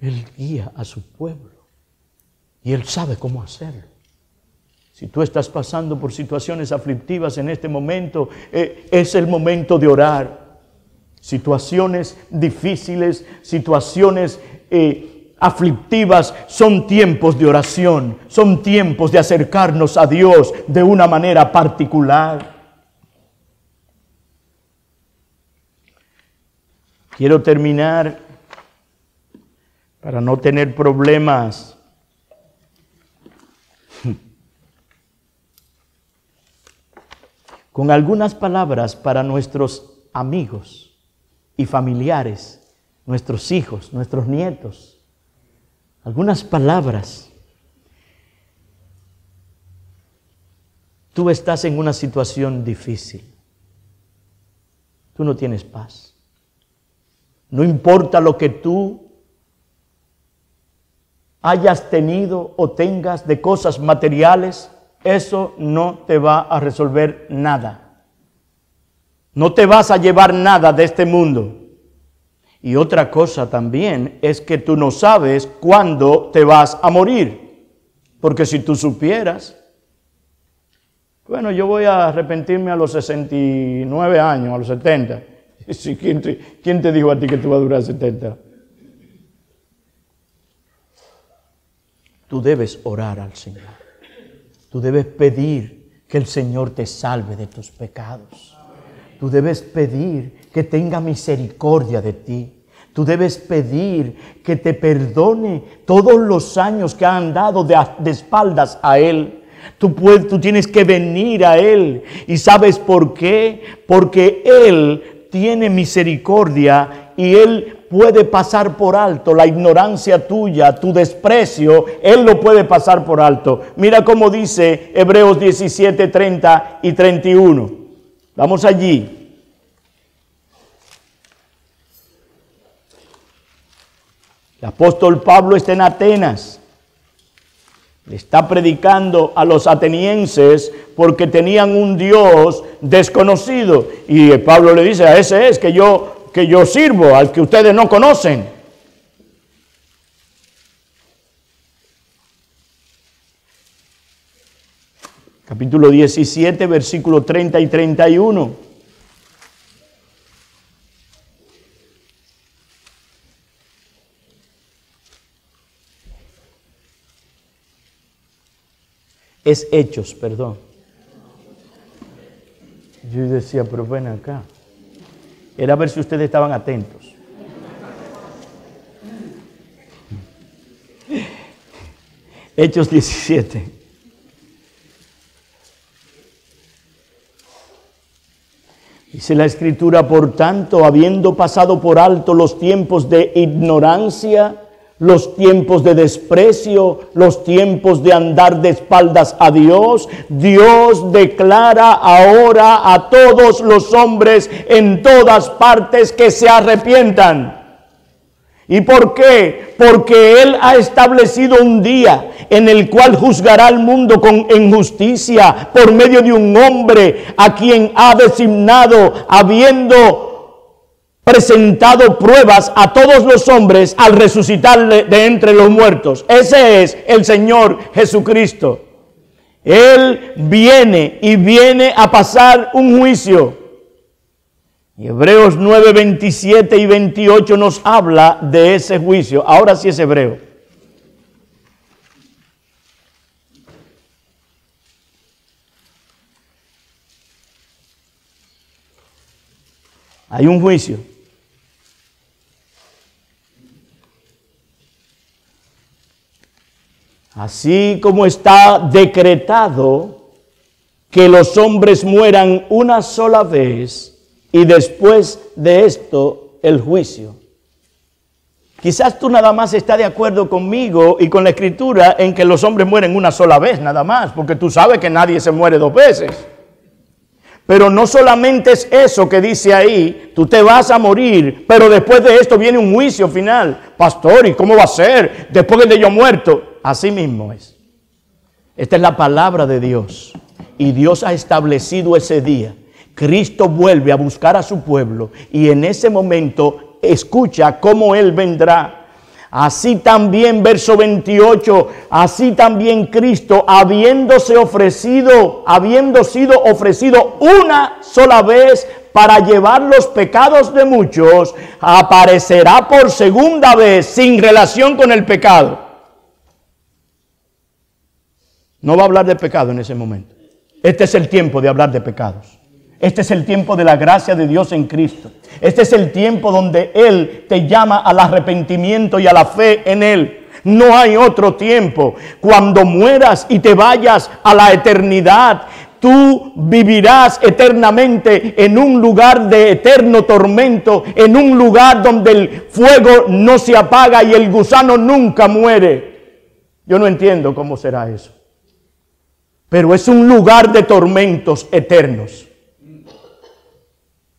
Él guía a su pueblo. Y Él sabe cómo hacerlo. Si tú estás pasando por situaciones aflictivas en este momento, es el momento de orar. Situaciones difíciles, situaciones aflictivas, son tiempos de oración, son tiempos de acercarnos a Dios de una manera particular. Quiero terminar, para no tener problemas, con algunas palabras para nuestros amigos y familiares nuestros hijos, nuestros nietos. Algunas palabras. Tú estás en una situación difícil. Tú no tienes paz. No importa lo que tú hayas tenido o tengas de cosas materiales, eso no te va a resolver nada. No te vas a llevar nada de este mundo. Y otra cosa también es que tú no sabes cuándo te vas a morir. Porque si tú supieras, bueno, yo voy a arrepentirme a los 69 años, a los 70. ¿Quién te dijo a ti que tú vas a durar 70? Tú debes orar al Señor. Tú debes pedir que el Señor te salve de tus pecados. Tú debes pedir que tenga misericordia de ti. Tú debes pedir que te perdone todos los años que han andado de espaldas a Él. Tú tienes que venir a Él. ¿Y sabes por qué? Porque Él tiene misericordia y Él puede pasar por alto la ignorancia tuya, tu desprecio. Él lo puede pasar por alto. Mira cómo dice Hebreos 17, 30 y 31. Vamos allí. El apóstol Pablo está en Atenas. Le está predicando a los atenienses porque tenían un Dios desconocido. Y Pablo le dice, a ese es que yo sirvo, al que ustedes no conocen. Capítulo 17, versículo 30 y 31. Es Hechos, perdón. Yo decía, pero ven acá. Era a ver si ustedes estaban atentos. Hechos 17. Dice la Escritura, por tanto, habiendo pasado por alto los tiempos de ignorancia, los tiempos de desprecio, los tiempos de andar de espaldas a Dios, Dios declara ahora a todos los hombres en todas partes que se arrepientan. ¿Y por qué? Porque Él ha establecido un día en el cual juzgará al mundo en justicia por medio de un hombre a quien ha designado, habiendo presentado pruebas a todos los hombres al resucitarle de entre los muertos. Ese es el Señor Jesucristo. Él viene a pasar un juicio. Y Hebreos 9, 27 y 28 nos habla de ese juicio. Ahora sí es hebreo. Hay un juicio. Así como está decretado que los hombres mueran una sola vez y después de esto el juicio. Quizás tú nada más estás de acuerdo conmigo y con la Escritura en que los hombres mueren una sola vez nada más, porque tú sabes que nadie se muere dos veces. Pero no solamente es eso que dice ahí, tú te vas a morir, pero después de esto viene un juicio final. Pastor, ¿y cómo va a ser después de yo muerto? Así mismo es. Esta es la palabra de Dios. Y Dios ha establecido ese día. Cristo vuelve a buscar a su pueblo y en ese momento escucha cómo Él vendrá. Así también, verso 28, así también Cristo, habiendo sido ofrecido una sola vez para llevar los pecados de muchos, aparecerá por segunda vez sin relación con el pecado. No va a hablar de pecado en ese momento. Este es el tiempo de hablar de pecados. Este es el tiempo de la gracia de Dios en Cristo. Este es el tiempo donde Él te llama al arrepentimiento y a la fe en Él. No hay otro tiempo. Cuando mueras y te vayas a la eternidad, tú vivirás eternamente en un lugar de eterno tormento, en un lugar donde el fuego no se apaga y el gusano nunca muere. Yo no entiendo cómo será eso. Pero es un lugar de tormentos eternos.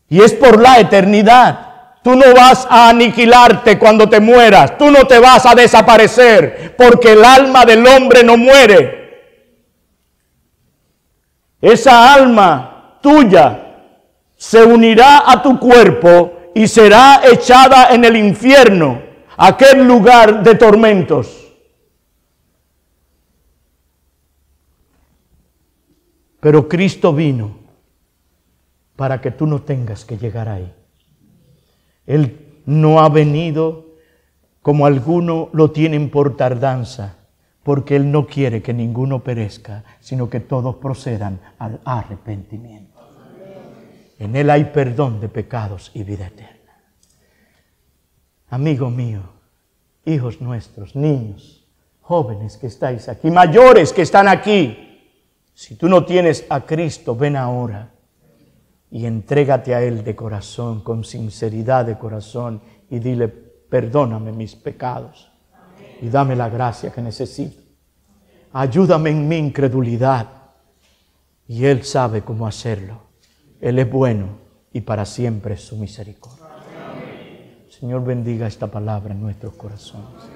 Y es por la eternidad. Tú no vas a aniquilarte cuando te mueras. Tú no te vas a desaparecer, porque el alma del hombre no muere. Esa alma tuya se unirá a tu cuerpo y será echada en el infierno, aquel lugar de tormentos. Pero Cristo vino para que tú no tengas que llegar ahí. Él no ha venido como algunos lo tienen por tardanza, porque Él no quiere que ninguno perezca, sino que todos procedan al arrepentimiento. En Él hay perdón de pecados y vida eterna. Amigo mío, hijos nuestros, niños, jóvenes que estáis aquí, mayores que están aquí, si tú no tienes a Cristo, ven ahora y entrégate a Él de corazón, con sinceridad de corazón, y dile: perdóname mis pecados y dame la gracia que necesito. Ayúdame en mi incredulidad. Y Él sabe cómo hacerlo. Él es bueno y para siempre es su misericordia. Señor, bendiga esta palabra en nuestros corazones.